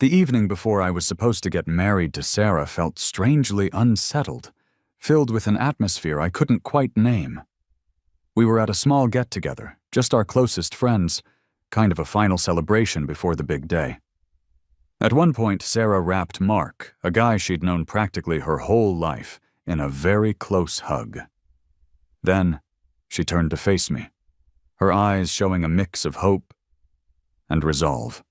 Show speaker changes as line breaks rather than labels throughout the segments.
The evening before I was supposed to get married to Sarah felt strangely unsettled, filled with an atmosphere I couldn't quite name. We were at a small get-together, just our closest friends, kind of a final celebration before the big day. At one point, Sarah wrapped Mark, a guy she'd known practically her whole life, in a very close hug. Then, she turned to face me, her eyes showing a mix of hope and resolve.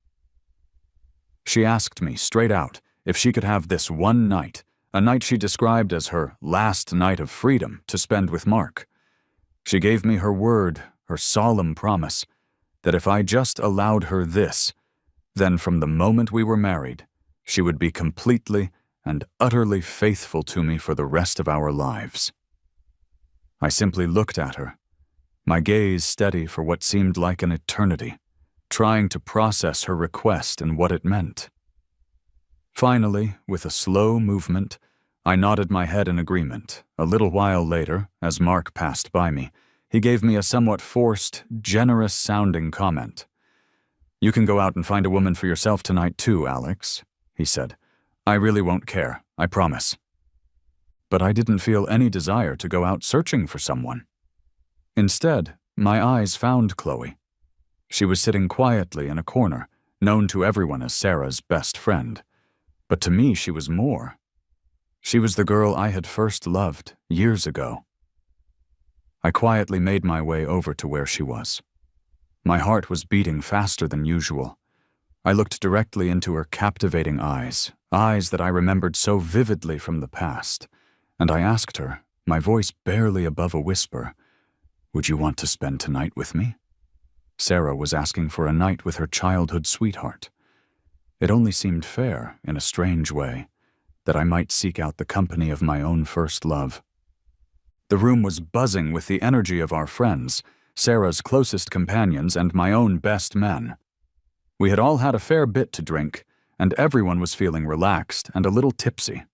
She asked me straight out if she could have this one night, a night she described as her last night of freedom to spend with Mark. She gave me her word, her solemn promise, that if I just allowed her this, then from the moment we were married, she would be completely and utterly faithful to me for the rest of our lives. I simply looked at her, my gaze steady for what seemed like an eternity, trying to process her request and what it meant. Finally, with a slow movement, I nodded my head in agreement. A little while later, as Mark passed by me, he gave me a somewhat forced, generous-sounding comment. "You can go out and find a woman for yourself tonight too, Alex," he said. "I really won't care, I promise." But I didn't feel any desire to go out searching for someone. Instead, my eyes found Chloe. She was sitting quietly in a corner, known to everyone as Sarah's best friend. But to me, she was more. She was the girl I had first loved years ago. I quietly made my way over to where she was. My heart was beating faster than usual. I looked directly into her captivating eyes, eyes that I remembered so vividly from the past, and I asked her, my voice barely above a whisper, "Would you want to spend tonight with me?" Sarah was asking for a night with her childhood sweetheart. It only seemed fair, in a strange way, that I might seek out the company of my own first love. The room was buzzing with the energy of our friends, Sarah's closest companions, and my own best men. We had all had a fair bit to drink, and everyone was feeling relaxed and a little tipsy.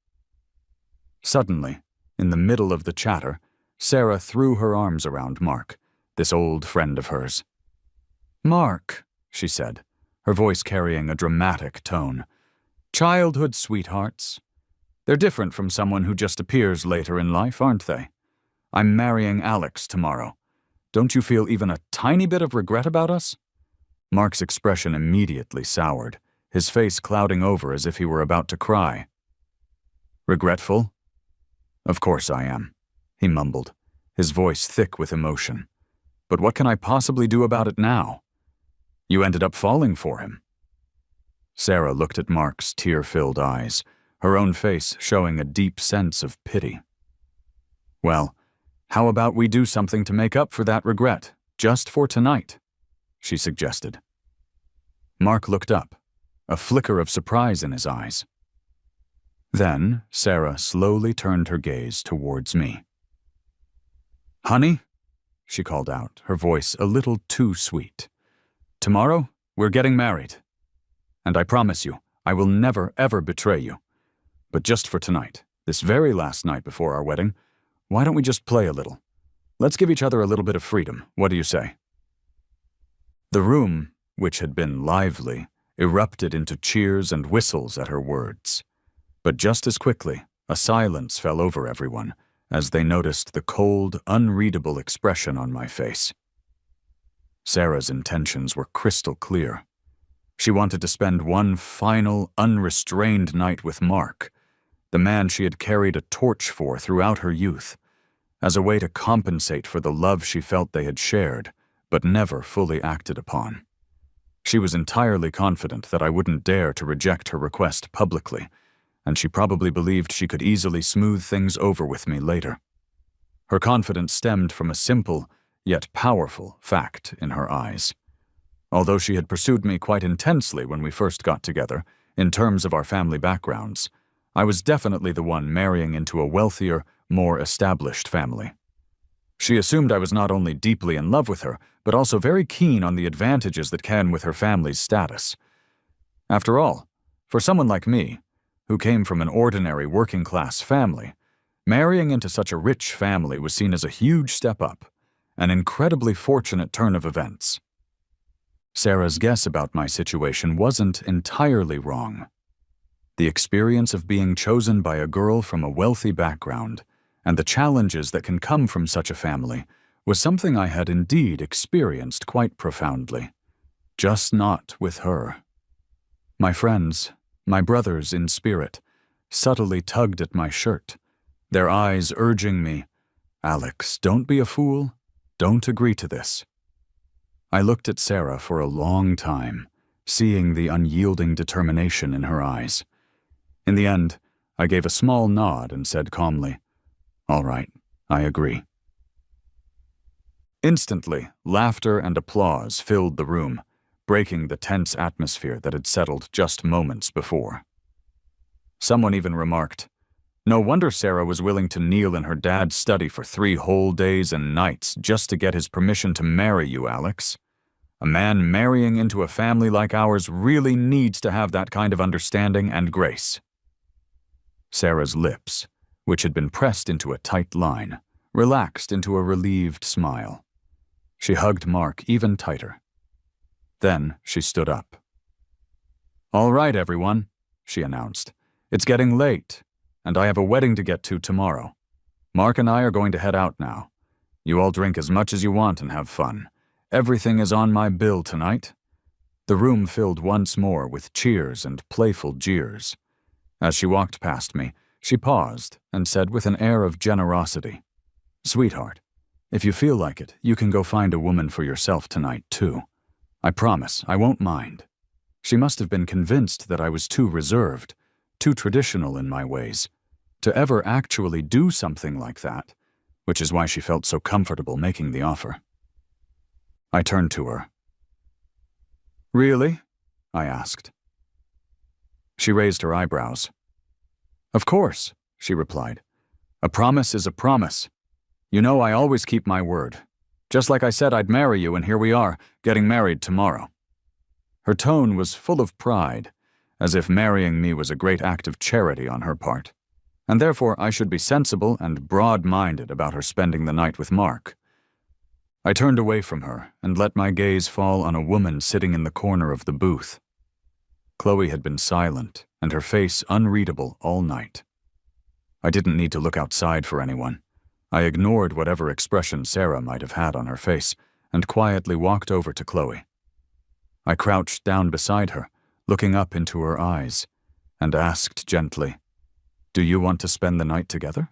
Suddenly, in the middle of the chatter, Sarah threw her arms around Mark, this old friend of hers. "Mark," she said, her voice carrying a dramatic tone, "childhood sweethearts. They're different from someone who just appears later in life, aren't they? I'm marrying Alex tomorrow. Don't you feel even a tiny bit of regret about us?" Mark's expression immediately soured, his face clouding over as if he were about to cry. "Regretful? Of course I am," he mumbled, his voice thick with emotion. "But what can I possibly do about it now? You ended up falling for him." Sarah looked at Mark's tear-filled eyes, her own face showing a deep sense of pity. "Well, how about we do something to make up for that regret, just for tonight?" she suggested. Mark looked up, a flicker of surprise in his eyes. Then Sarah slowly turned her gaze towards me. "Honey," she called out, her voice a little too sweet, "tomorrow we're getting married. And I promise you, I will never, ever betray you. But just for tonight, this very last night before our wedding, why don't we just play a little? Let's give each other a little bit of freedom. What do you say?" The room, which had been lively, erupted into cheers and whistles at her words. But just as quickly, a silence fell over everyone as they noticed the cold, unreadable expression on my face. Sarah's intentions were crystal clear. She wanted to spend one final, unrestrained night with Mark, the man she had carried a torch for throughout her youth, as a way to compensate for the love she felt they had shared, but never fully acted upon. She was entirely confident that I wouldn't dare to reject her request publicly, and she probably believed she could easily smooth things over with me later. Her confidence stemmed from a simple, yet powerful, fact in her eyes. Although she had pursued me quite intensely when we first got together, in terms of our family backgrounds, I was definitely the one marrying into a wealthier, more established family. She assumed I was not only deeply in love with her, but also very keen on the advantages that came with her family's status. After all, for someone like me, who came from an ordinary working-class family, marrying into such a rich family was seen as a huge step up, an incredibly fortunate turn of events. Sarah's guess about my situation wasn't entirely wrong. The experience of being chosen by a girl from a wealthy background and the challenges that can come from such a family was something I had indeed experienced quite profoundly. Just not with her. My friends, my brothers in spirit, subtly tugged at my shirt, their eyes urging me, "Alex, don't be a fool. Don't agree to this." I looked at Sarah for a long time, seeing the unyielding determination in her eyes. In the end, I gave a small nod and said calmly, "All right, I agree." Instantly, laughter and applause filled the room, breaking the tense atmosphere that had settled just moments before. Someone even remarked, "No wonder Sarah was willing to kneel in her dad's study for 3 whole days and nights just to get his permission to marry you, Alex. A man marrying into a family like ours really needs to have that kind of understanding and grace." Sarah's lips, which had been pressed into a tight line, relaxed into a relieved smile. She hugged Mark even tighter. Then she stood up. "All right, everyone," she announced. "It's getting late, and I have a wedding to get to tomorrow. Mark and I are going to head out now. You all drink as much as you want and have fun. Everything is on my bill tonight." The room filled once more with cheers and playful jeers. As she walked past me, she paused and said with an air of generosity, "Sweetheart, if you feel like it, you can go find a woman for yourself tonight, too. I promise I won't mind." She must have been convinced that I was too reserved, too traditional in my ways, to ever actually do something like that, which is why she felt so comfortable making the offer. I turned to her. "Really?" I asked. She raised her eyebrows. "Of course," she replied. "A promise is a promise. You know I always keep my word. Just like I said I'd marry you, and here we are, getting married tomorrow." Her tone was full of pride, as if marrying me was a great act of charity on her part, and therefore I should be sensible and broad-minded about her spending the night with Mark. I turned away from her and let my gaze fall on a woman sitting in the corner of the booth. Chloe had been silent and her face unreadable all night. I didn't need to look outside for anyone. I ignored whatever expression Sarah might have had on her face and quietly walked over to Chloe. I crouched down beside her, looking up into her eyes, and asked gently, "Do you want to spend the night together?"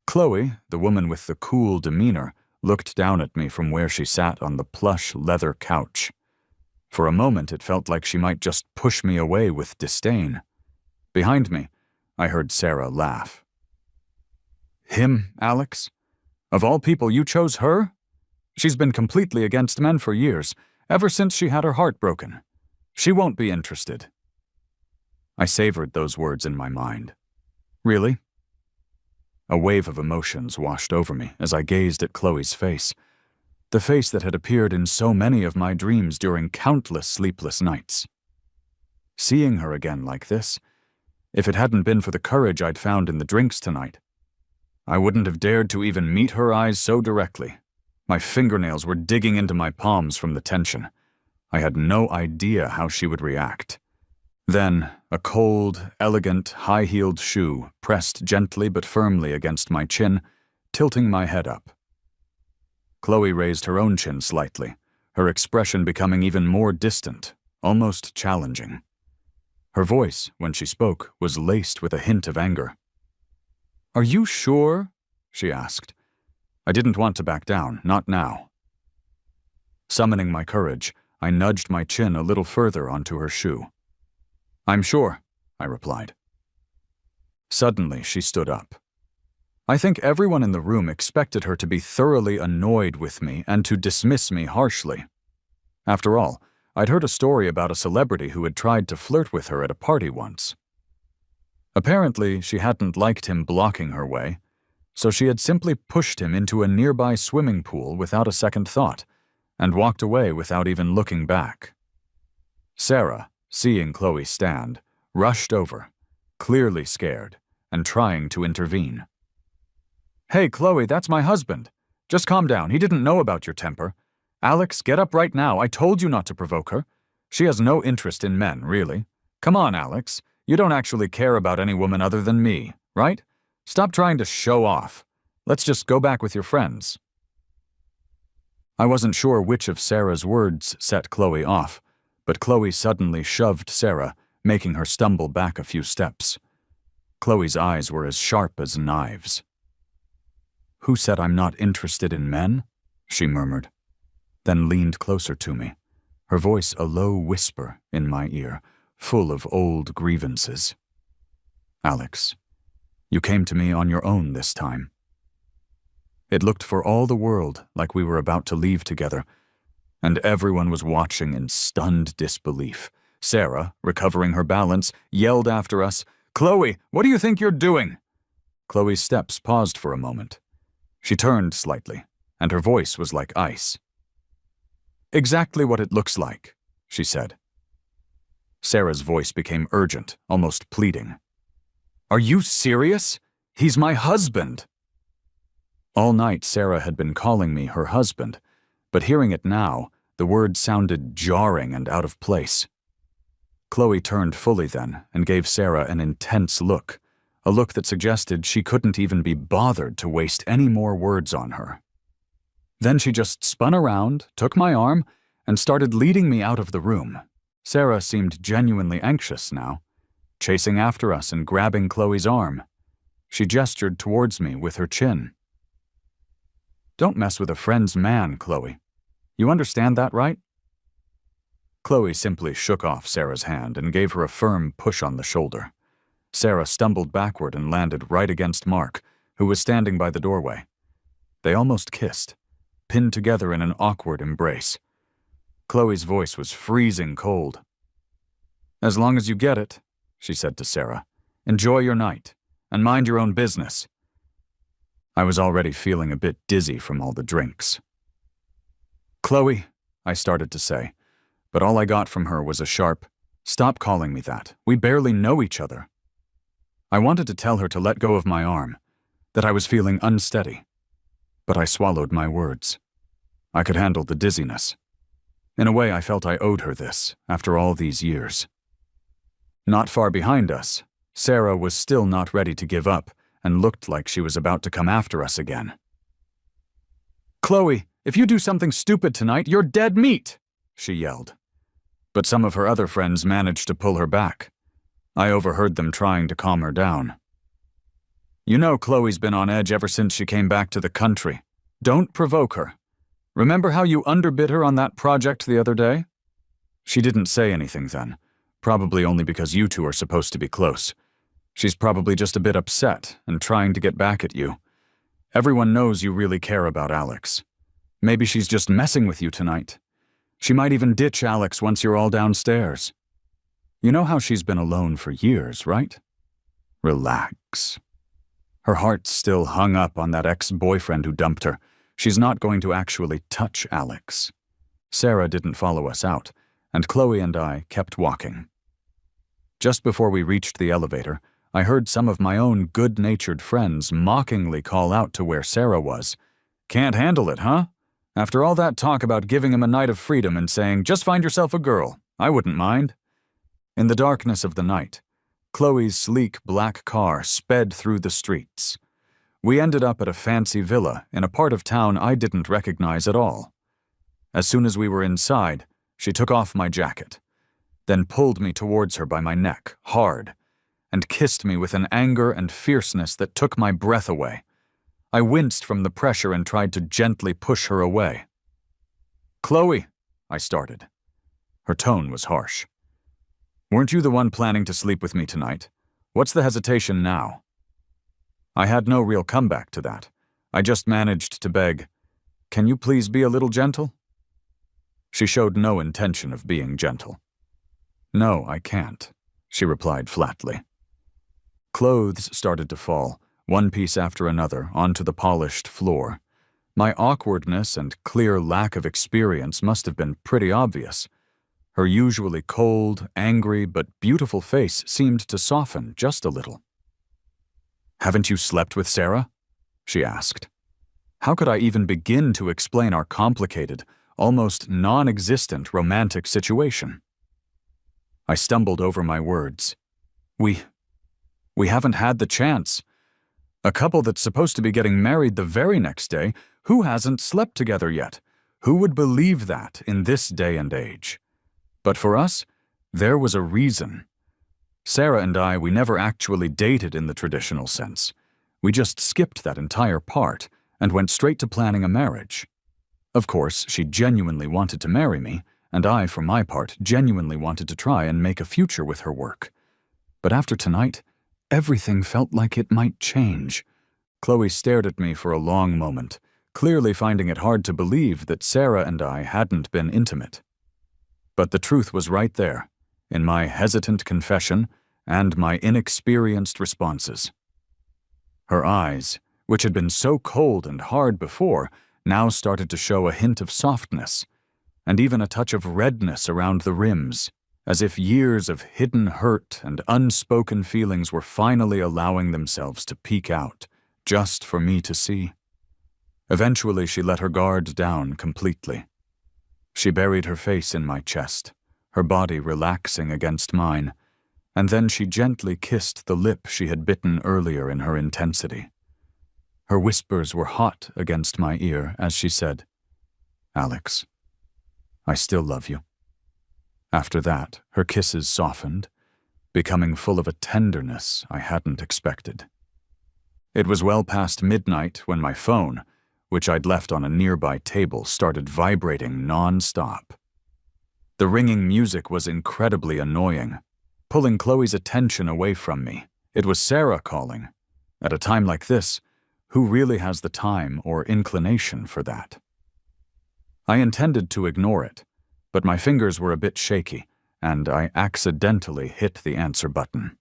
Chloe, the woman with the cool demeanor, looked down at me from where she sat on the plush leather couch. For a moment it felt like she might just push me away with disdain. Behind me, I heard Sarah laugh. "Him, Alex? Of all people, you chose her? She's been completely against men for years, ever since she had her heart broken. She won't be interested." I savored those words in my mind. "Really?" A wave of emotions washed over me as I gazed at Chloe's face, the face that had appeared in so many of my dreams during countless sleepless nights. Seeing her again like this, if it hadn't been for the courage I'd found in the drinks tonight, I wouldn't have dared to even meet her eyes so directly. My fingernails were digging into my palms from the tension. I had no idea how she would react. Then, a cold, elegant, high-heeled shoe pressed gently but firmly against my chin, tilting my head up. Chloe raised her own chin slightly, her expression becoming even more distant, almost challenging. Her voice, when she spoke, was laced with a hint of anger. "Are you sure?" she asked. I didn't want to back down, not now. Summoning my courage, I nudged my chin a little further onto her shoe. "I'm sure," I replied. Suddenly, she stood up. I think everyone in the room expected her to be thoroughly annoyed with me and to dismiss me harshly. After all, I'd heard a story about a celebrity who had tried to flirt with her at a party once. Apparently, she hadn't liked him blocking her way, so she had simply pushed him into a nearby swimming pool without a second thought, and walked away without even looking back. Sarah, seeing Chloe stand, rushed over, clearly scared, and trying to intervene. "Hey, Chloe, that's my husband. Just calm down, he didn't know about your temper. Alex, get up right now. I told you not to provoke her. She has no interest in men, really. Come on, Alex. You don't actually care about any woman other than me, right? Stop trying to show off. Let's just go back with your friends. I wasn't sure which of Sarah's words set Chloe off, but Chloe suddenly shoved Sarah, making her stumble back a few steps. Chloe's eyes were as sharp as knives. "Who said I'm not interested in men?" she murmured, then leaned closer to me, her voice a low whisper in my ear, full of old grievances. "Alex, you came to me on your own this time." It looked for all the world like we were about to leave together, and everyone was watching in stunned disbelief. Sarah, recovering her balance, yelled after us, "Chloe, what do you think you're doing?" Chloe's steps paused for a moment. She turned slightly, and her voice was like ice. "Exactly what it looks like," she said. Sarah's voice became urgent, almost pleading. "Are you serious? He's my husband." All night Sarah had been calling me her husband, but hearing it now, the word sounded jarring and out of place. Chloe turned fully then and gave Sarah an intense look, a look that suggested she couldn't even be bothered to waste any more words on her. Then she just spun around, took my arm, and started leading me out of the room. Sarah seemed genuinely anxious now, chasing after us and grabbing Chloe's arm. She gestured towards me with her chin. "Don't mess with a friend's man, Chloe. You understand that, right?" Chloe simply shook off Sarah's hand and gave her a firm push on the shoulder. Sarah stumbled backward and landed right against Mark, who was standing by the doorway. They almost kissed, pinned together in an awkward embrace. Chloe's voice was freezing cold. "As long as you get it," she said to Sarah, "enjoy your night, and mind your own business." I was already feeling a bit dizzy from all the drinks. "Chloe," I started to say, but all I got from her was a sharp, "Stop calling me that. We barely know each other." I wanted to tell her to let go of my arm, that I was feeling unsteady, but I swallowed my words. I could handle the dizziness. In a way, I felt I owed her this, after all these years. Not far behind us, Sarah was still not ready to give up and looked like she was about to come after us again. "Chloe, if you do something stupid tonight, you're dead meat," she yelled. But some of her other friends managed to pull her back. I overheard them trying to calm her down. "You know Chloe's been on edge ever since she came back to the country. Don't provoke her. Remember how you underbid her on that project the other day?" She didn't say anything then, probably only because you two are supposed to be close. She's probably just a bit upset and trying to get back at you. Everyone knows you really care about Alex. Maybe she's just messing with you tonight. She might even ditch Alex once you're all downstairs. You know how she's been alone for years, right? Relax. Her heart's still hung up on that ex-boyfriend who dumped her. She's not going to actually touch Alex. Sarah didn't follow us out, and Chloe and I kept walking. Just before we reached the elevator, I heard some of my own good-natured friends mockingly call out to where Sarah was. "Can't handle it, huh? After all that talk about giving him a night of freedom and saying, 'Just find yourself a girl,' I wouldn't mind." In the darkness of the night, Chloe's sleek black car sped through the streets. We ended up at a fancy villa in a part of town I didn't recognize at all. As soon as we were inside, she took off my jacket, then pulled me towards her by my neck, hard, and kissed me with an anger and fierceness that took my breath away. I winced from the pressure and tried to gently push her away. "Chloe," I started. Her tone was harsh. "Weren't you the one planning to sleep with me tonight? What's the hesitation now?" I had no real comeback to that. I just managed to beg, "Can you please be a little gentle?" She showed no intention of being gentle. "No, I can't," she replied flatly. Clothes started to fall, one piece after another, onto the polished floor. My awkwardness and clear lack of experience must have been pretty obvious. Her usually cold, angry, but beautiful face seemed to soften just a little. "Haven't you slept with Sarah?" she asked. How could I even begin to explain our complicated, almost non-existent romantic situation. I stumbled over my words. We haven't had the chance. A couple that's supposed to be getting married the very next day, who hasn't slept together yet? Who would believe that in this day and age? But for us, there was a reason. Sarah and I, we never actually dated in the traditional sense. We just skipped that entire part and went straight to planning a marriage. Of course, she genuinely wanted to marry me, and I, for my part, genuinely wanted to try and make a future with her work. But after tonight, everything felt like it might change. Chloe stared at me for a long moment, clearly finding it hard to believe that Sarah and I hadn't been intimate. But the truth was right there, in my hesitant confession and my inexperienced responses. Her eyes, which had been so cold and hard before, now started to show a hint of softness, and even a touch of redness around the rims, as if years of hidden hurt and unspoken feelings were finally allowing themselves to peek out, just for me to see. Eventually, she let her guard down completely. She buried her face in my chest, her body relaxing against mine, and then she gently kissed the lip she had bitten earlier in her intensity. Her whispers were hot against my ear as she said, "Alex, I still love you." After that, her kisses softened, becoming full of a tenderness I hadn't expected. It was well past midnight when my phone, which I'd left on a nearby table, started vibrating non-stop. The ringing music was incredibly annoying, pulling Chloe's attention away from me. It was Sarah calling. At a time like this, who really has the time or inclination for that? I intended to ignore it, but my fingers were a bit shaky, and I accidentally hit the answer button.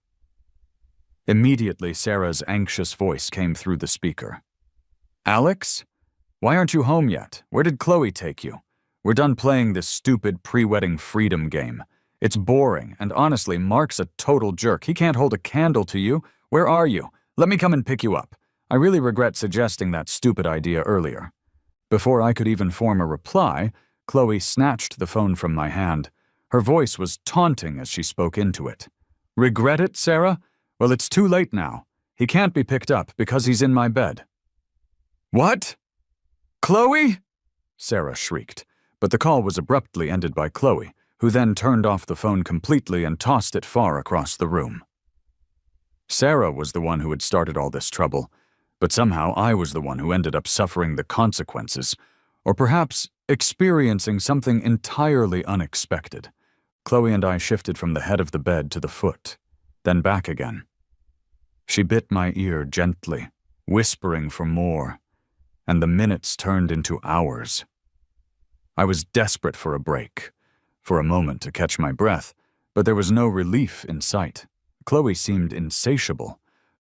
Immediately, Sarah's anxious voice came through the speaker. "Alex? Why aren't you home yet? Where did Chloe take you? We're done playing this stupid pre-wedding freedom game. It's boring, and honestly, Mark's a total jerk. He can't hold a candle to you. Where are you? Let me come and pick you up. I really regret suggesting that stupid idea earlier." Before I could even form a reply, Chloe snatched the phone from my hand. Her voice was taunting as she spoke into it. "Regret it, Sarah? Well, it's too late now. He can't be picked up because he's in my bed." "What? Chloe?" Sarah shrieked, but the call was abruptly ended by Chloe, who then turned off the phone completely and tossed it far across the room. Sarah was the one who had started all this trouble, but somehow I was the one who ended up suffering the consequences, or perhaps experiencing something entirely unexpected. Chloe and I shifted from the head of the bed to the foot, then back again. She bit my ear gently, whispering for more, and the minutes turned into hours. I was desperate for a break, for a moment to catch my breath, but there was no relief in sight. Chloe seemed insatiable.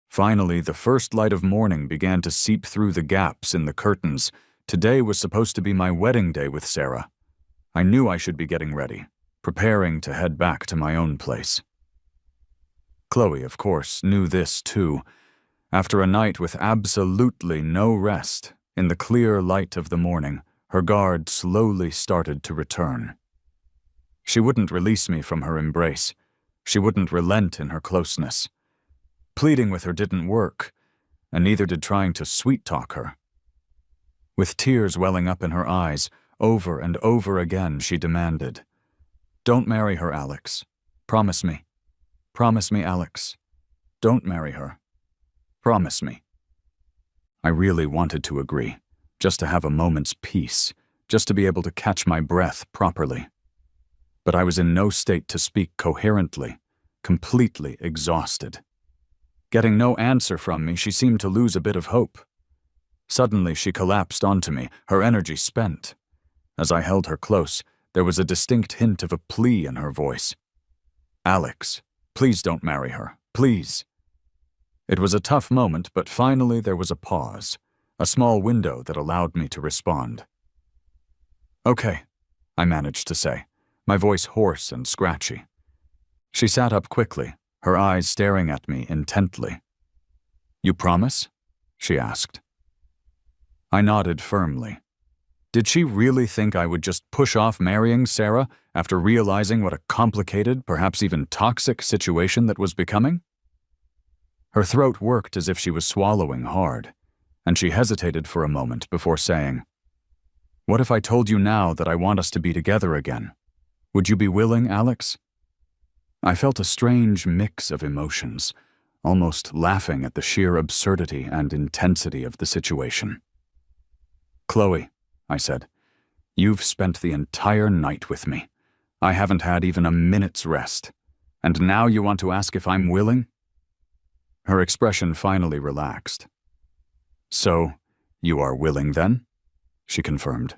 Finally, the first light of morning began to seep through the gaps in the curtains. Today was supposed to be my wedding day with Sarah. I knew I should be getting ready, preparing to head back to my own place. Chloe, of course, knew this too. After a night with absolutely no rest, in the clear light of the morning, her guard slowly started to return. She wouldn't release me from her embrace. She wouldn't relent in her closeness. Pleading with her didn't work, and neither did trying to sweet-talk her. With tears welling up in her eyes, over and over again she demanded, "Don't marry her, Alex. Promise me. Promise me, Alex. Don't marry her. Promise me." I really wanted to agree, just to have a moment's peace, just to be able to catch my breath properly. But I was in no state to speak coherently, completely exhausted. Getting no answer from me, she seemed to lose a bit of hope. Suddenly, she collapsed onto me, her energy spent. As I held her close, there was a distinct hint of a plea in her voice. "Alex, please don't marry her, please." It was a tough moment, but finally there was a pause, a small window that allowed me to respond. "Okay," I managed to say, my voice hoarse and scratchy. She sat up quickly, her eyes staring at me intently. "You promise?" she asked. I nodded firmly. Did she really think I would just push off marrying Sarah after realizing what a complicated, perhaps even toxic situation that was becoming? Her throat worked as if she was swallowing hard, and she hesitated for a moment before saying, "What if I told you now that I want us to be together again? Would you be willing, Alex?" I felt a strange mix of emotions, almost laughing at the sheer absurdity and intensity of the situation. "Chloe," I said, "you've spent the entire night with me. I haven't had even a minute's rest. And now you want to ask if I'm willing?" Her expression finally relaxed. "So, you are willing then?" she confirmed.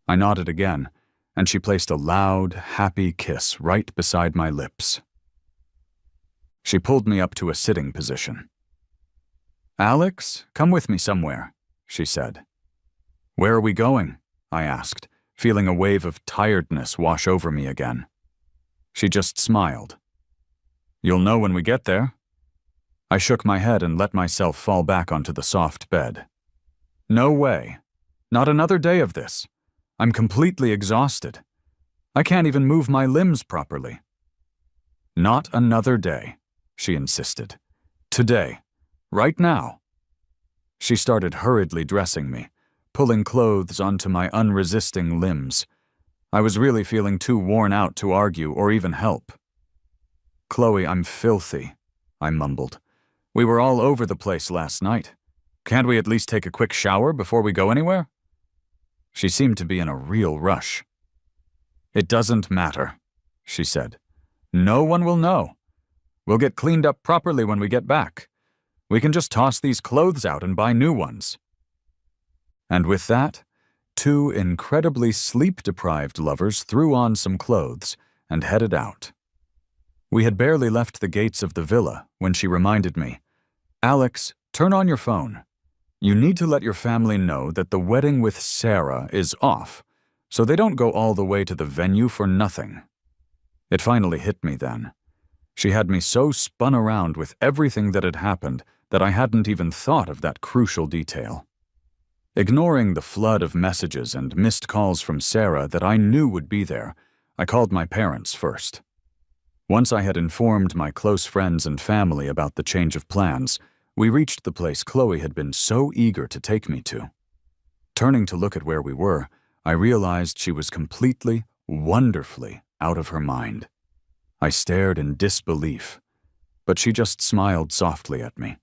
I nodded again, and she placed a loud, happy kiss right beside my lips. She pulled me up to a sitting position. "Alex, come with me somewhere," she said. "Where are we going?" I asked, feeling a wave of tiredness wash over me again. She just smiled. "You'll know when we get there." I shook my head and let myself fall back onto the soft bed. "No way. Not another day of this. I'm completely exhausted. I can't even move my limbs properly." "Not another day," she insisted. "Today. Right now." She started hurriedly dressing me, pulling clothes onto my unresisting limbs. I was really feeling too worn out to argue or even help. "Chloe, I'm filthy," I mumbled. "We were all over the place last night. Can't we at least take a quick shower before we go anywhere?" She seemed to be in a real rush. "It doesn't matter," she said. "No one will know. We'll get cleaned up properly when we get back. We can just toss these clothes out and buy new ones." And with that, two incredibly sleep-deprived lovers threw on some clothes and headed out. We had barely left the gates of the villa when she reminded me, "Alex, turn on your phone. You need to let your family know that the wedding with Sarah is off, so they don't go all the way to the venue for nothing." It finally hit me then. She had me so spun around with everything that had happened that I hadn't even thought of that crucial detail. Ignoring the flood of messages and missed calls from Sarah that I knew would be there, I called my parents first. Once I had informed my close friends and family about the change of plans, we reached the place Chloe had been so eager to take me to. Turning to look at where we were, I realized she was completely, wonderfully out of her mind. I stared in disbelief, but she just smiled softly at me.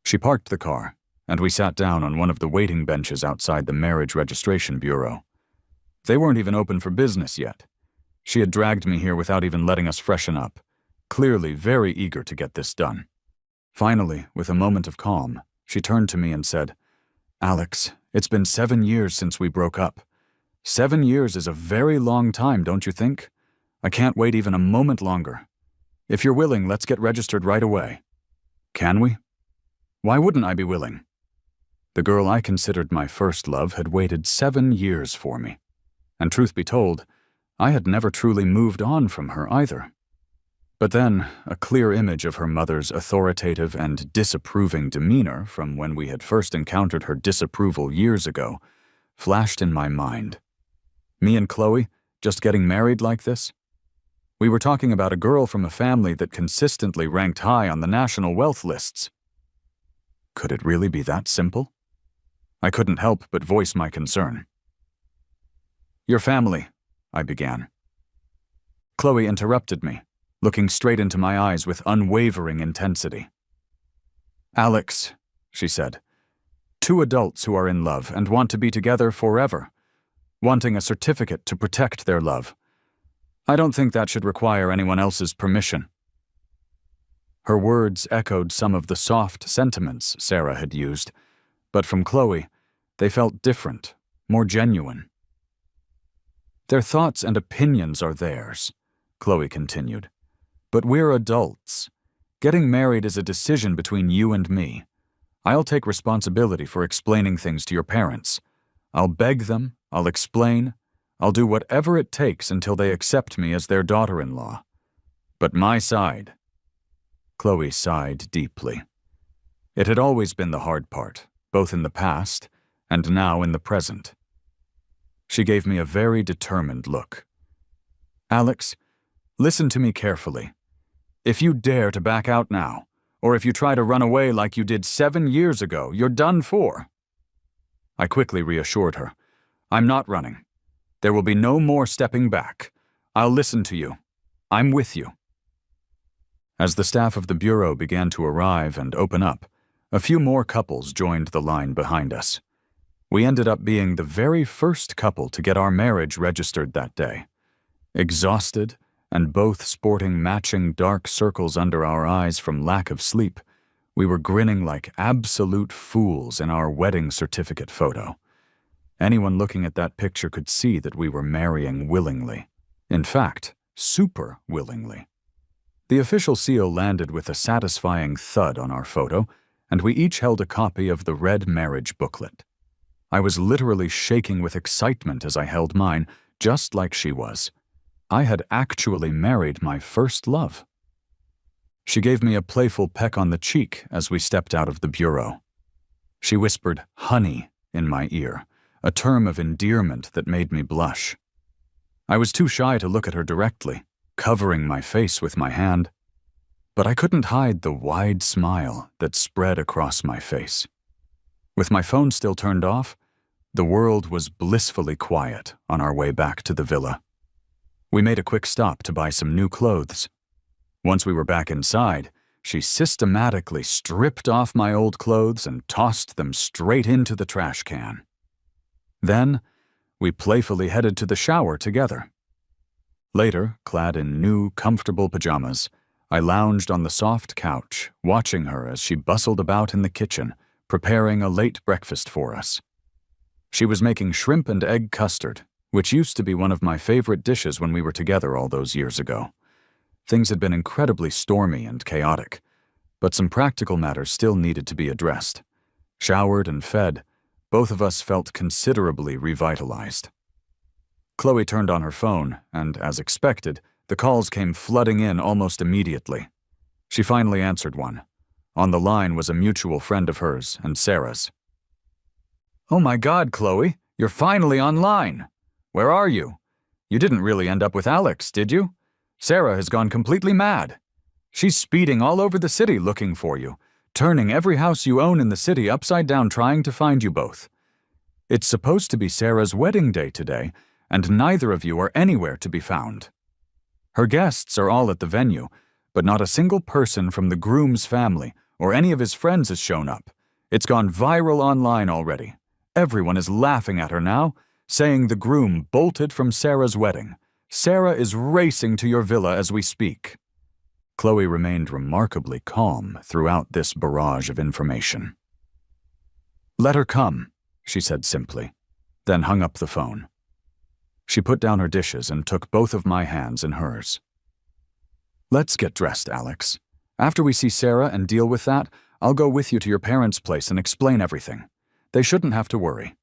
She parked the car, and we sat down on one of the waiting benches outside the marriage registration bureau. They weren't even open for business yet. She had dragged me here without even letting us freshen up, clearly very eager to get this done. Finally, with a moment of calm, she turned to me and said, "Alex, it's been 7 years since we broke up. 7 years is a very long time, don't you think? I can't wait even a moment longer. If you're willing, let's get registered right away." "Can we?" "Why wouldn't I be willing?" The girl I considered my first love had waited 7 years for me. And truth be told, I had never truly moved on from her either. But then, a clear image of her mother's authoritative and disapproving demeanor from when we had first encountered her disapproval years ago flashed in my mind. Me and Chloe, just getting married like this? We were talking about a girl from a family that consistently ranked high on the national wealth lists. Could it really be that simple? I couldn't help but voice my concern. "Your family," I began. Chloe interrupted me, looking straight into my eyes with unwavering intensity. "Alex," she said, "two adults who are in love and want to be together forever, wanting a certificate to protect their love. I don't think that should require anyone else's permission." Her words echoed some of the soft sentiments Sarah had used, but from Chloe, they felt different, more genuine. "Their thoughts and opinions are theirs," Chloe continued. "But we're adults. Getting married is a decision between you and me. I'll take responsibility for explaining things to your parents. I'll beg them, I'll explain, I'll do whatever it takes until they accept me as their daughter-in-law. But my side..." Chloe sighed deeply. It had always been the hard part, both in the past and now in the present. She gave me a very determined look. "Alex, listen to me carefully. If you dare to back out now, or if you try to run away like you did 7 years ago, you're done for." I quickly reassured her. "I'm not running. There will be no more stepping back. I'll listen to you. I'm with you." As the staff of the bureau began to arrive and open up, a few more couples joined the line behind us. We ended up being the very first couple to get our marriage registered that day. Exhausted, and both sporting matching dark circles under our eyes from lack of sleep, we were grinning like absolute fools in our wedding certificate photo. Anyone looking at that picture could see that we were marrying willingly. In fact, super willingly. The official seal landed with a satisfying thud on our photo, and we each held a copy of the red marriage booklet. I was literally shaking with excitement as I held mine, just like she was. I had actually married my first love. She gave me a playful peck on the cheek as we stepped out of the bureau. She whispered "honey" in my ear, a term of endearment that made me blush. I was too shy to look at her directly, covering my face with my hand, but I couldn't hide the wide smile that spread across my face. With my phone still turned off, the world was blissfully quiet on our way back to the villa. We made a quick stop to buy some new clothes. Once we were back inside, she systematically stripped off my old clothes and tossed them straight into the trash can. Then, we playfully headed to the shower together. Later, clad in new, comfortable pajamas, I lounged on the soft couch, watching her as she bustled about in the kitchen, preparing a late breakfast for us. She was making shrimp and egg custard, which used to be one of my favorite dishes when we were together all those years ago. Things had been incredibly stormy and chaotic, but some practical matters still needed to be addressed. Showered and fed, both of us felt considerably revitalized. Chloe turned on her phone, and as expected, the calls came flooding in almost immediately. She finally answered one. On the line was a mutual friend of hers and Sarah's. "Oh my God, Chloe, you're finally online. Where are you? You didn't really end up with Alex, did you? Sarah has gone completely mad. She's speeding all over the city looking for you, turning every house you own in the city upside down trying to find you both. It's supposed to be Sarah's wedding day today, and neither of you are anywhere to be found. Her guests are all at the venue, but not a single person from the groom's family or any of his friends has shown up. It's gone viral online already. Everyone is laughing at her now, saying the groom bolted from Sarah's wedding. Sarah is racing to your villa as we speak." Chloe remained remarkably calm throughout this barrage of information. "Let her come," she said simply, then hung up the phone. She put down her dishes and took both of my hands in hers. "Let's get dressed, Alex. After we see Sarah and deal with that, I'll go with you to your parents' place and explain everything. They shouldn't have to worry."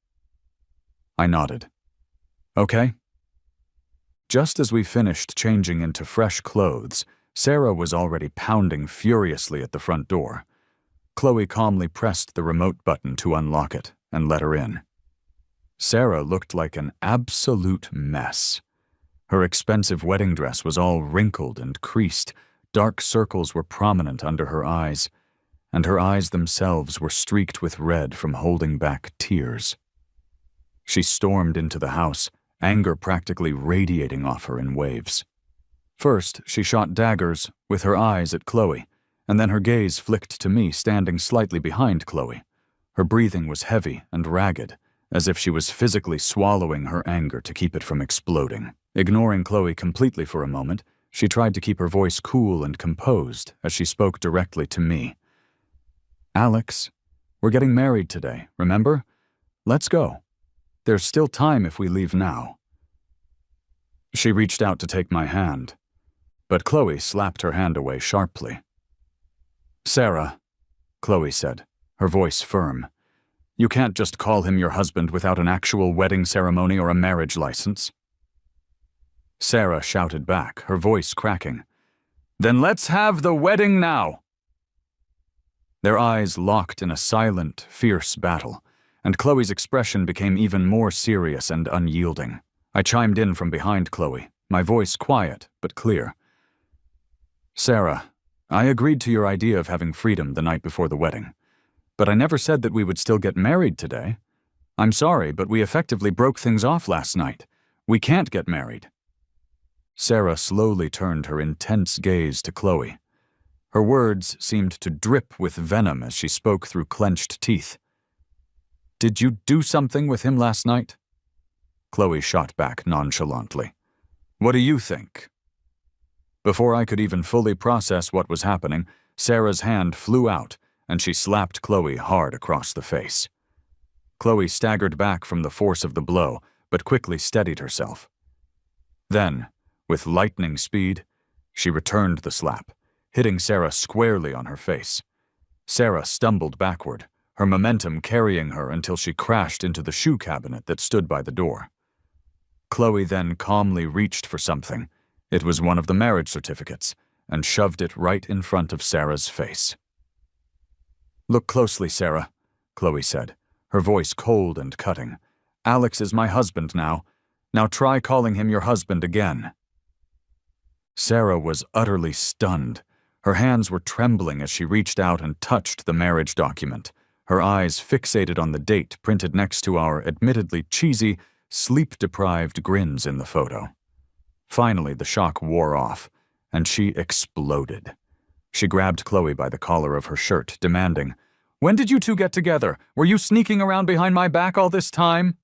I nodded. "Okay." Just as we finished changing into fresh clothes, Sarah was already pounding furiously at the front door. Chloe calmly pressed the remote button to unlock it and let her in. Sarah looked like an absolute mess. Her expensive wedding dress was all wrinkled and creased, dark circles were prominent under her eyes, and her eyes themselves were streaked with red from holding back tears. She stormed into the house, anger practically radiating off her in waves. First, she shot daggers with her eyes at Chloe, and then her gaze flicked to me standing slightly behind Chloe. Her breathing was heavy and ragged, as if she was physically swallowing her anger to keep it from exploding. Ignoring Chloe completely for a moment, she tried to keep her voice cool and composed as she spoke directly to me. "Alex, we're getting married today, remember? Let's go. There's still time if we leave now." She reached out to take my hand, but Chloe slapped her hand away sharply. "Sarah," Chloe said, her voice firm, "you can't just call him your husband without an actual wedding ceremony or a marriage license." Sarah shouted back, her voice cracking, "Then let's have the wedding now!" Their eyes locked in a silent, fierce battle, and Chloe's expression became even more serious and unyielding. I chimed in from behind Chloe, my voice quiet but clear. "Sarah, I agreed to your idea of having freedom the night before the wedding, but I never said that we would still get married today. I'm sorry, but we effectively broke things off last night. We can't get married." Sarah slowly turned her intense gaze to Chloe. Her words seemed to drip with venom as she spoke through clenched teeth. "Did you do something with him last night?" Chloe shot back nonchalantly. "What do you think?" Before I could even fully process what was happening, Sarah's hand flew out, and she slapped Chloe hard across the face. Chloe staggered back from the force of the blow, but quickly steadied herself. Then, with lightning speed, she returned the slap, hitting Sarah squarely on her face. Sarah stumbled backward, her momentum carrying her until she crashed into the shoe cabinet that stood by the door. Chloe then calmly reached for something. It was one of the marriage certificates, and shoved it right in front of Sarah's face. "Look closely, Sarah," Chloe said, her voice cold and cutting. "Alex is my husband now. Now try calling him your husband again." Sarah was utterly stunned. Her hands were trembling as she reached out and touched the marriage document, her eyes fixated on the date printed next to our admittedly cheesy, sleep-deprived grins in the photo. Finally, the shock wore off, and she exploded. She grabbed Chloe by the collar of her shirt, demanding, "When did you two get together? Were you sneaking around behind my back all this time?"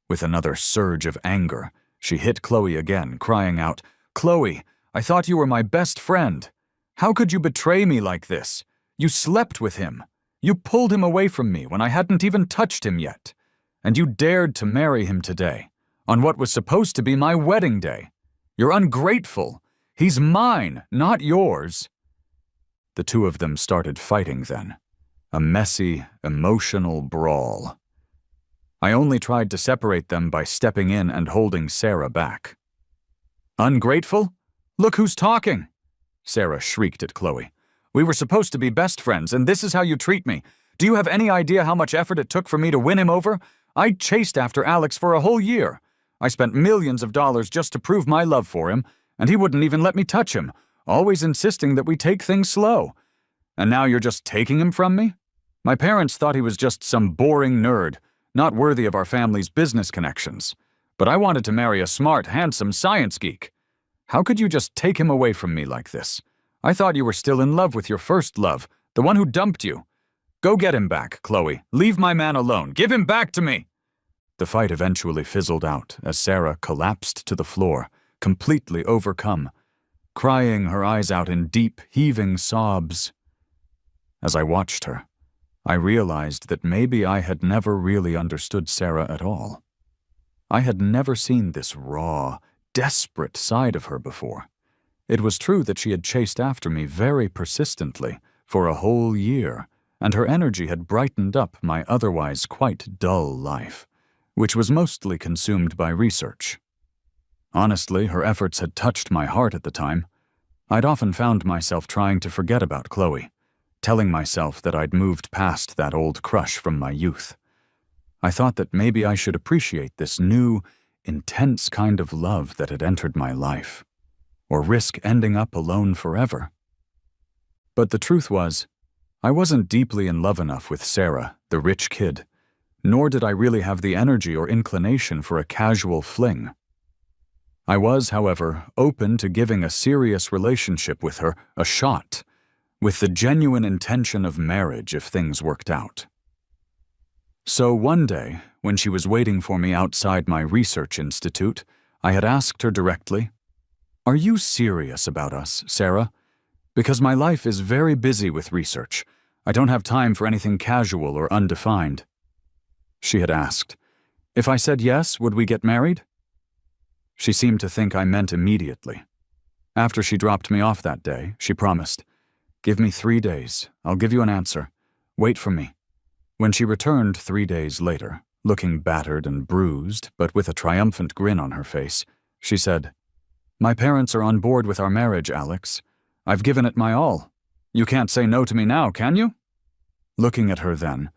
With another surge of anger, she hit Chloe again, crying out, "Chloe, I thought you were my best friend. How could you betray me like this? You slept with him. You pulled him away from me when I hadn't even touched him yet. And you dared to marry him today, on what was supposed to be my wedding day. You're ungrateful. He's mine, not yours." The two of them started fighting then. A messy, emotional brawl. I only tried to separate them by stepping in and holding Sarah back. "Ungrateful? Look who's talking!" Sarah shrieked at Chloe. "We were supposed to be best friends, and this is how you treat me. Do you have any idea how much effort it took for me to win him over? I chased after Alex for a whole year. I spent millions of dollars just to prove my love for him, and he wouldn't even let me touch him, always insisting that we take things slow. And now you're just taking him from me? My parents thought he was just some boring nerd, not worthy of our family's business connections. But I wanted to marry a smart, handsome science geek. How could you just take him away from me like this? I thought you were still in love with your first love, the one who dumped you. Go get him back, Chloe. Leave my man alone. Give him back to me!" The fight eventually fizzled out as Sarah collapsed to the floor, completely overcome, crying her eyes out in deep, heaving sobs. As I watched her, I realized that maybe I had never really understood Sarah at all. I had never seen this raw, desperate side of her before. It was true that she had chased after me very persistently for a whole year, and her energy had brightened up my otherwise quite dull life, which was mostly consumed by research. Honestly, her efforts had touched my heart at the time. I'd often found myself trying to forget about Chloe, telling myself that I'd moved past that old crush from my youth. I thought that maybe I should appreciate this new, intense kind of love that had entered my life, or risk ending up alone forever. But the truth was, I wasn't deeply in love enough with Sarah, the rich kid, nor did I really have the energy or inclination for a casual fling. I was, however, open to giving a serious relationship with her a shot, with the genuine intention of marriage if things worked out. So one day, when she was waiting for me outside my research institute, I had asked her directly, "Are you serious about us, Sarah? Because my life is very busy with research. I don't have time for anything casual or undefined." She had asked, "If I said yes, would we get married?" She seemed to think I meant immediately. After she dropped me off that day, she promised, "Give me 3 days. I'll give you an answer. Wait for me." When she returned 3 days later, looking battered and bruised, but with a triumphant grin on her face, she said, "My parents are on board with our marriage, Alex. I've given it my all. You can't say no to me now, can you?" Looking at her then,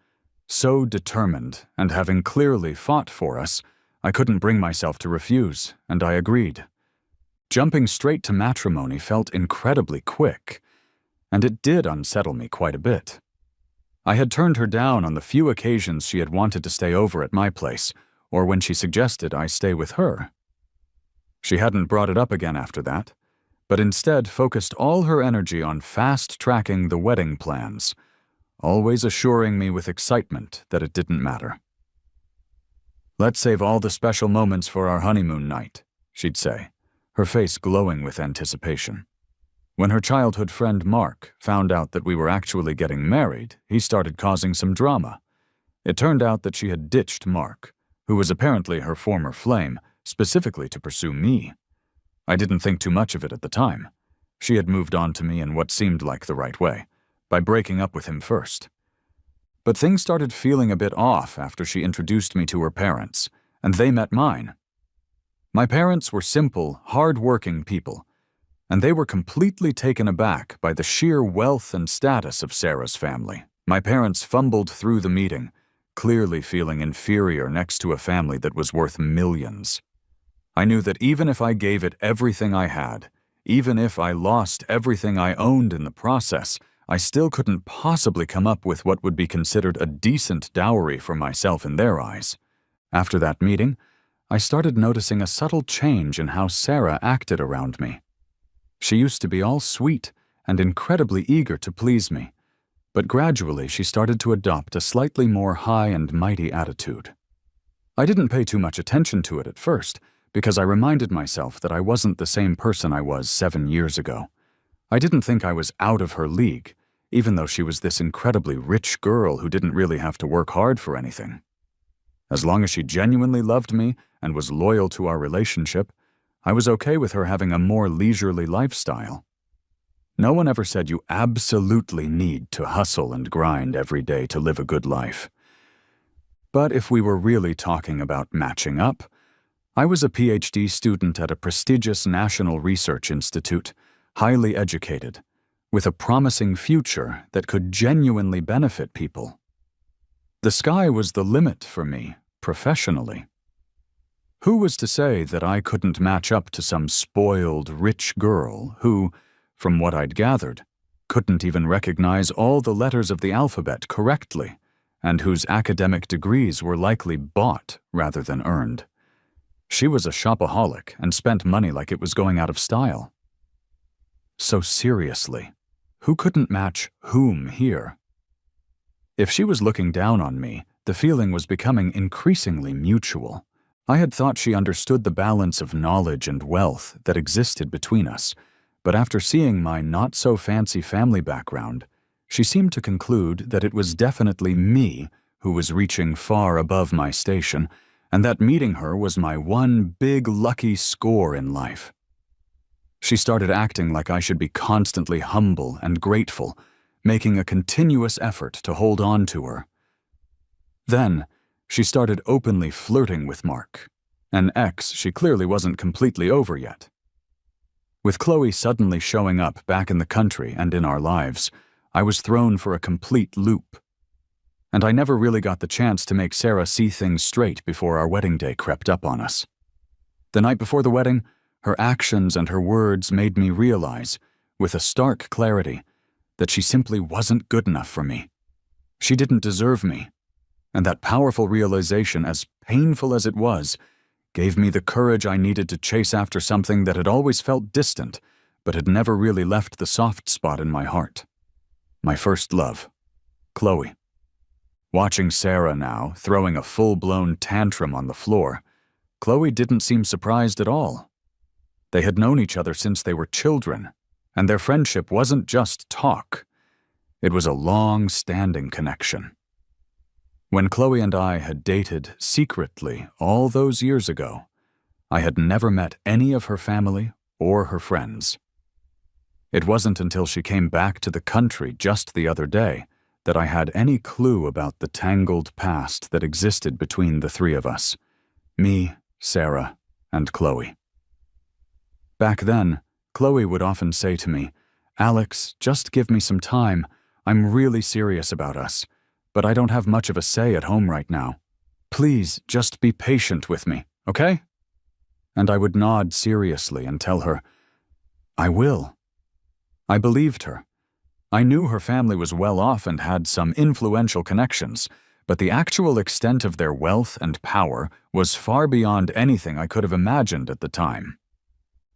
So determined, and having clearly fought for us, I couldn't bring myself to refuse, and I agreed. Jumping straight to matrimony felt incredibly quick, and it did unsettle me quite a bit. I had turned her down on the few occasions she had wanted to stay over at my place, or when she suggested I stay with her. She hadn't brought it up again after that, but instead focused all her energy on fast-tracking the wedding plans, always assuring me with excitement that it didn't matter. "Let's save all the special moments for our honeymoon night," she'd say, her face glowing with anticipation. When her childhood friend Mark found out that we were actually getting married, he started causing some drama. It turned out that she had ditched Mark, who was apparently her former flame, specifically to pursue me. I didn't think too much of it at the time. She had moved on to me in what seemed like the right way, by breaking up with him first. But things started feeling a bit off after she introduced me to her parents, and they met mine. My parents were simple, hard-working people, and they were completely taken aback by the sheer wealth and status of Sarah's family. My parents fumbled through the meeting, clearly feeling inferior next to a family that was worth millions. I knew that even if I gave it everything I had, even if I lost everything I owned in the process, I still couldn't possibly come up with what would be considered a decent dowry for myself in their eyes. After that meeting, I started noticing a subtle change in how Sarah acted around me. She used to be all sweet and incredibly eager to please me, but gradually she started to adopt a slightly more high and mighty attitude. I didn't pay too much attention to it at first, because I reminded myself that I wasn't the same person I was 7 years ago. I didn't think I was out of her league, even though she was this incredibly rich girl who didn't really have to work hard for anything. As long as she genuinely loved me and was loyal to our relationship, I was okay with her having a more leisurely lifestyle. No one ever said you absolutely need to hustle and grind every day to live a good life. But if we were really talking about matching up, I was a PhD student at a prestigious national research institute, highly educated, with a promising future that could genuinely benefit people. The sky was the limit for me, professionally. Who was to say that I couldn't match up to some spoiled, rich girl who, from what I'd gathered, couldn't even recognize all the letters of the alphabet correctly, and whose academic degrees were likely bought rather than earned? She was a shopaholic and spent money like it was going out of style. So seriously, who couldn't match whom here? If she was looking down on me, the feeling was becoming increasingly mutual. I had thought she understood the balance of knowledge and wealth that existed between us, but after seeing my not-so-fancy family background, she seemed to conclude that it was definitely me who was reaching far above my station, and that meeting her was my one big lucky score in life. She started acting like I should be constantly humble and grateful, making a continuous effort to hold on to her. Then, she started openly flirting with Mark, an ex she clearly wasn't completely over yet. With Chloe suddenly showing up back in the country and in our lives, I was thrown for a complete loop. And I never really got the chance to make Sarah see things straight before our wedding day crept up on us. The night before the wedding, her actions and her words made me realize, with a stark clarity, that she simply wasn't good enough for me. She didn't deserve me. And that powerful realization, as painful as it was, gave me the courage I needed to chase after something that had always felt distant, but had never really left the soft spot in my heart. My first love, Chloe. Watching Sarah now, throwing a full-blown tantrum on the floor, Chloe didn't seem surprised at all. They had known each other since they were children, and their friendship wasn't just talk. It was a long-standing connection. When Chloe and I had dated secretly all those years ago, I had never met any of her family or her friends. It wasn't until she came back to the country just the other day that I had any clue about the tangled past that existed between the three of us, me, Sarah, and Chloe. Back then, Chloe would often say to me, "Alex, just give me some time. I'm really serious about us. but I don't have much of a say at home right now. Please, just be patient with me, okay?" And I would nod seriously and tell her, "I will." I believed her. I knew her family was well off and had some influential connections, but the actual extent of their wealth and power was far beyond anything I could have imagined at the time.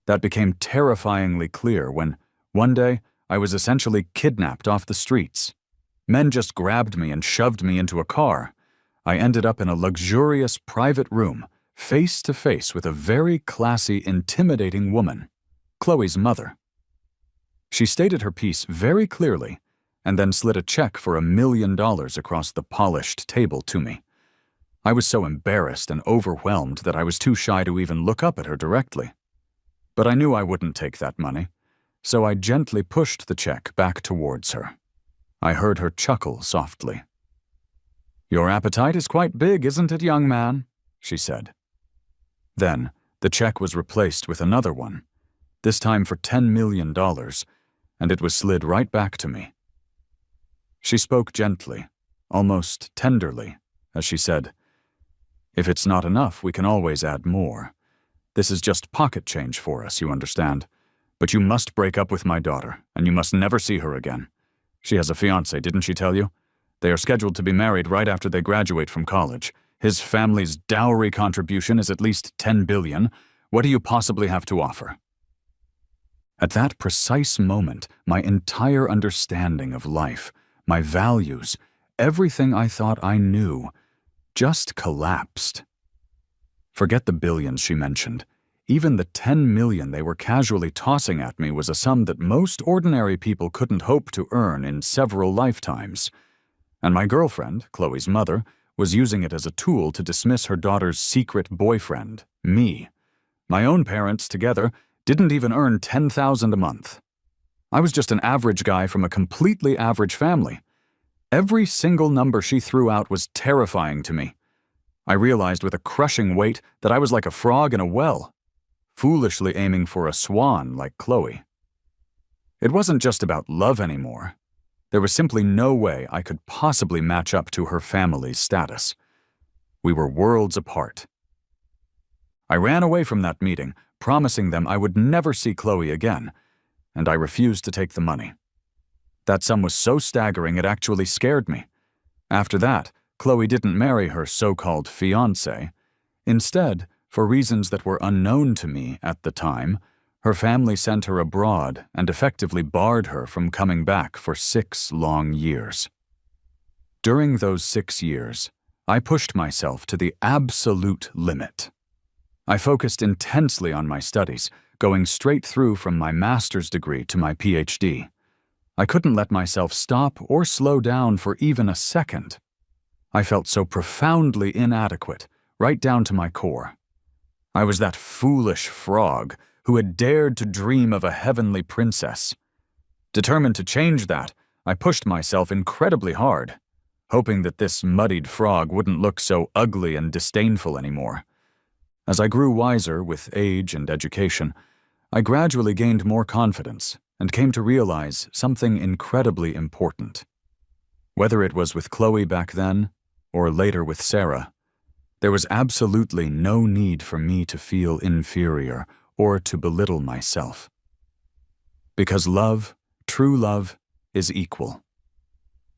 That became terrifyingly clear when, one day, I was essentially kidnapped off the streets. Men just grabbed me and shoved me into a car. I ended up in a luxurious private room, face to face with a very classy, intimidating woman, Chloe's mother. She stated her piece very clearly and then slid a check for $1 million across the polished table to me. I was so embarrassed and overwhelmed that I was too shy to even look up at her directly. But I knew I wouldn't take that money, so I gently pushed the check back towards her. I heard her chuckle softly. "Your appetite is quite big, isn't it, young man?" she said. Then, the check was replaced with another one, this time for $10 million, and it was slid right back to me. She spoke gently, almost tenderly, as she said, "If it's not enough, we can always add more. This is just pocket change for us, you understand. But you must break up with my daughter, and you must never see her again. She has a fiancé, didn't she tell you? They are scheduled to be married right after they graduate from college. His family's dowry contribution is at least $10 billion. What do you possibly have to offer?" At that precise moment, my entire understanding of life, my values, everything I thought I knew, just collapsed. Forget the billions she mentioned. Even the $10 million they were casually tossing at me was a sum that most ordinary people couldn't hope to earn in several lifetimes. And my girlfriend, Chloe's mother, was using it as a tool to dismiss her daughter's secret boyfriend, me. My own parents, together, didn't even earn $10,000 a month. I was just an average guy from a completely average family. Every single number she threw out was terrifying to me. I realized with a crushing weight that I was like a frog in a well, foolishly aiming for a swan like Chloe. It wasn't just about love anymore. There was simply no way I could possibly match up to her family's status. We were worlds apart. I ran away from that meeting, promising them I would never see Chloe again, and I refused to take the money. That sum was so staggering it actually scared me. After that, Chloe didn't marry her so-called fiancé. Instead, for reasons that were unknown to me at the time, her family sent her abroad and effectively barred her from coming back for 6 long years. During those 6 years, I pushed myself to the absolute limit. I focused intensely on my studies, going straight through from my master's degree to my PhD. I couldn't let myself stop or slow down for even a second. I felt so profoundly inadequate, right down to my core. I was that foolish frog who had dared to dream of a heavenly princess. Determined to change that, I pushed myself incredibly hard, hoping that this muddied frog wouldn't look so ugly and disdainful anymore. As I grew wiser with age and education, I gradually gained more confidence and came to realize something incredibly important. Whether it was with Chloe back then, or later with Sarah, there was absolutely no need for me to feel inferior or to belittle myself. Because love, true love, is equal.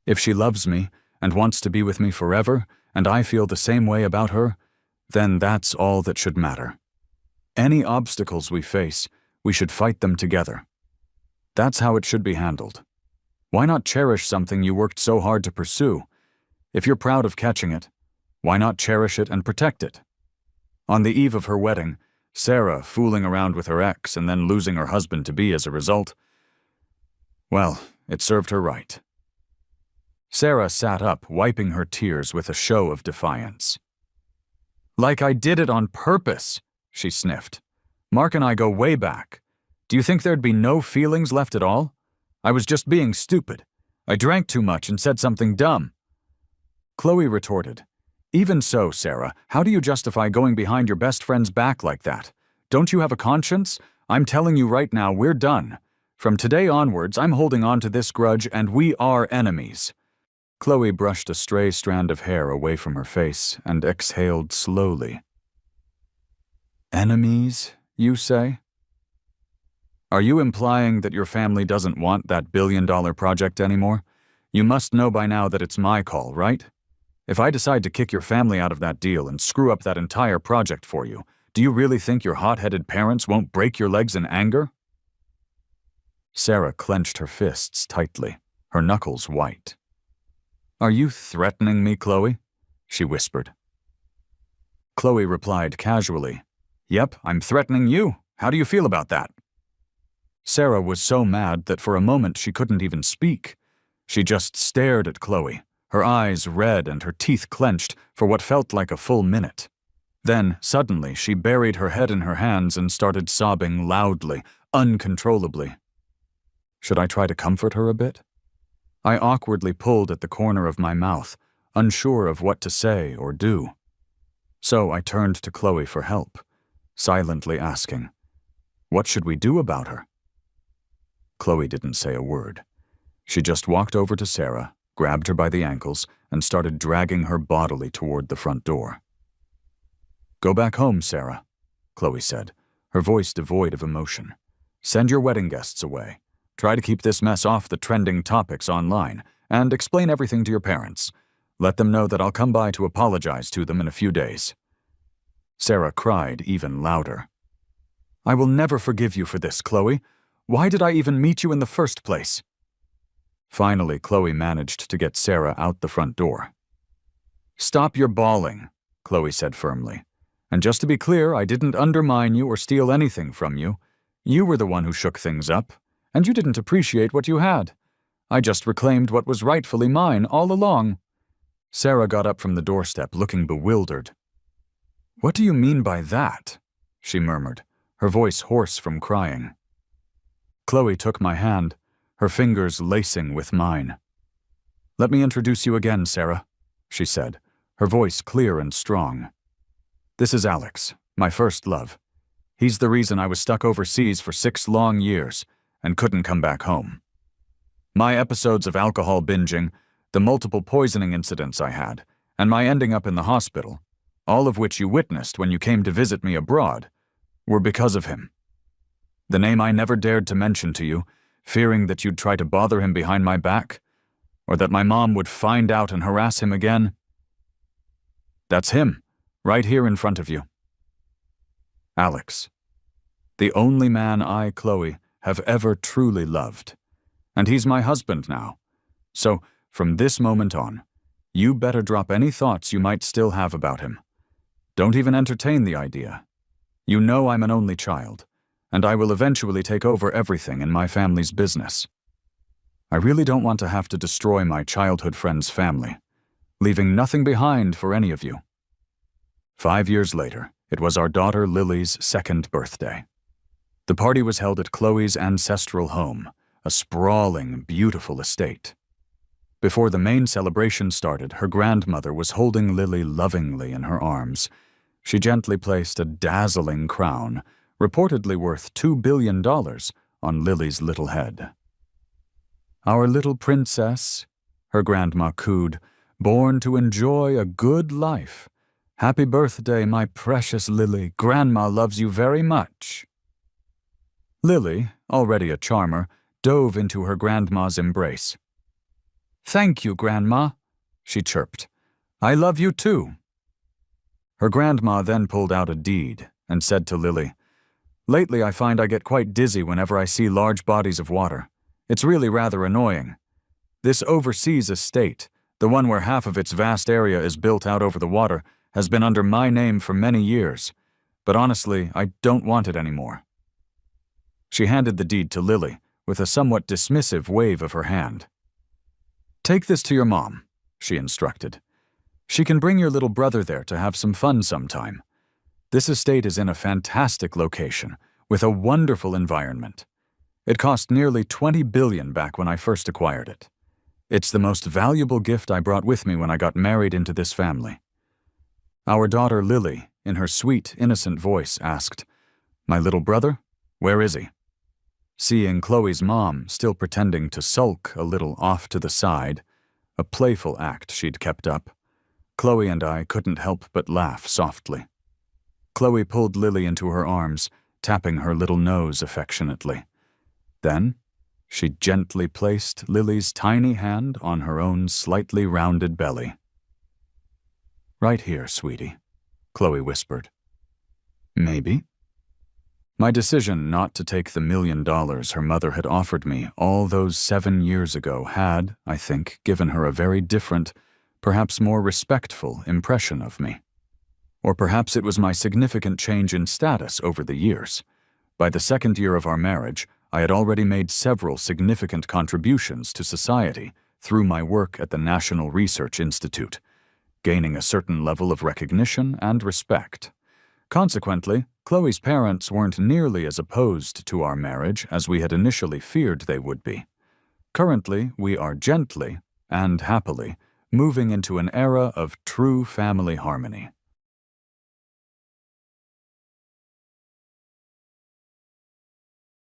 If she loves me and wants to be with me forever, and I feel the same way about her, then that's all that should matter. Any obstacles we face, we should fight them together. That's how it should be handled. Why not cherish something you worked so hard to pursue? If you're proud of catching it, why not cherish it and protect it? On the eve of her wedding, Sarah fooling around with her ex and then losing her husband-to-be as a result, well, it served her right. Sarah sat up, wiping her tears with a show of defiance. "Like I did it on purpose," she sniffed. "Mark and I go way back. Do you think there'd be no feelings left at all? I was just being stupid. I drank too much and said something dumb." Chloe retorted, "Even so, Sarah, how do you justify going behind your best friend's back like that? Don't you have a conscience? I'm telling you right now, we're done. From today onwards, I'm holding on to this grudge and we are enemies." Chloe brushed a stray strand of hair away from her face and exhaled slowly. Enemies, you say? Are you implying that your family doesn't want that billion-dollar project anymore? You must know by now that it's my call, right? If I decide to kick your family out of that deal and screw up that entire project for you, do you really think your hot-headed parents won't break your legs in anger? Sarah clenched her fists tightly, her knuckles white. Are you threatening me, Chloe? She whispered. Chloe replied casually, Yep, I'm threatening you. How do you feel about that? Sarah was so mad that for a moment she couldn't even speak. She just stared at Chloe, her eyes red and her teeth clenched for what felt like a full minute. Then, suddenly, she buried her head in her hands and started sobbing loudly, uncontrollably. Should I try to comfort her a bit? I awkwardly pulled at the corner of my mouth, unsure of what to say or do. So I turned to Chloe for help, silently asking, What should we do about her? Chloe didn't say a word. She just walked over to Sarah, grabbed her by the ankles, and started dragging her bodily toward the front door. Go back home, Sarah, Chloe said, her voice devoid of emotion. Send your wedding guests away. Try to keep this mess off the trending topics online, and explain everything to your parents. Let them know that I'll come by to apologize to them in a few days. Sarah cried even louder. I will never forgive you for this, Chloe. Why did I even meet you in the first place? Finally, Chloe managed to get Sarah out the front door. Stop your bawling, Chloe said firmly. And just to be clear, I didn't undermine you or steal anything from you. You were the one who shook things up, and you didn't appreciate what you had. I just reclaimed what was rightfully mine all along. Sarah got up from the doorstep, looking bewildered. What do you mean by that? She murmured, her voice hoarse from crying. Chloe took my hand, her fingers lacing with mine. Let me introduce you again, Sarah, she said, her voice clear and strong. This is Alex, my first love. He's the reason I was stuck overseas for 6 long years and couldn't come back home. My episodes of alcohol binging, the multiple poisoning incidents I had, and my ending up in the hospital, all of which you witnessed when you came to visit me abroad, were because of him. The name I never dared to mention to you, fearing that you'd try to bother him behind my back, or that my mom would find out and harass him again. That's him, right here in front of you. Alex. The only man I, Chloe, have ever truly loved. And he's my husband now. So, from this moment on, you better drop any thoughts you might still have about him. Don't even entertain the idea. You know I'm an only child, and I will eventually take over everything in my family's business. I really don't want to have to destroy my childhood friend's family, leaving nothing behind for any of you. 5 years later, it was our daughter Lily's 2nd birthday. The party was held at Chloe's ancestral home, a sprawling, beautiful estate. Before the main celebration started, her grandmother was holding Lily lovingly in her arms. She gently placed a dazzling crown, reportedly worth $2 billion, on Lily's little head. Our little princess, her grandma cooed, born to enjoy a good life. Happy birthday, my precious Lily. Grandma loves you very much. Lily, already a charmer, dove into her grandma's embrace. Thank you, Grandma, she chirped. I love you too. Her grandma then pulled out a deed and said to Lily, Lately I find I get quite dizzy whenever I see large bodies of water. It's really rather annoying. This overseas estate, the one where half of its vast area is built out over the water, has been under my name for many years, but honestly, I don't want it anymore. She handed the deed to Lily with a somewhat dismissive wave of her hand. Take this to your mom, she instructed. She can bring your little brother there to have some fun sometime. This estate is in a fantastic location, with a wonderful environment. It cost nearly $20 billion back when I first acquired it. It's the most valuable gift I brought with me when I got married into this family. Our daughter Lily, in her sweet, innocent voice, asked, My little brother? Where is he? Seeing Chloe's mom still pretending to sulk a little off to the side, a playful act she'd kept up. Chloe and I couldn't help but laugh softly. Chloe pulled Lily into her arms, tapping her little nose affectionately. Then, she gently placed Lily's tiny hand on her own slightly rounded belly. "Right here, sweetie," Chloe whispered. "Maybe." My decision not to take the $1 million her mother had offered me all those 7 years ago had, I think, given her a very different, perhaps more respectful impression of me. Or perhaps it was my significant change in status over the years. By the 2nd year of our marriage, I had already made several significant contributions to society through my work at the National Research Institute, gaining a certain level of recognition and respect. Consequently, Chloe's parents weren't nearly as opposed to our marriage as we had initially feared they would be. Currently, we are gently and happily moving into an era of true family harmony.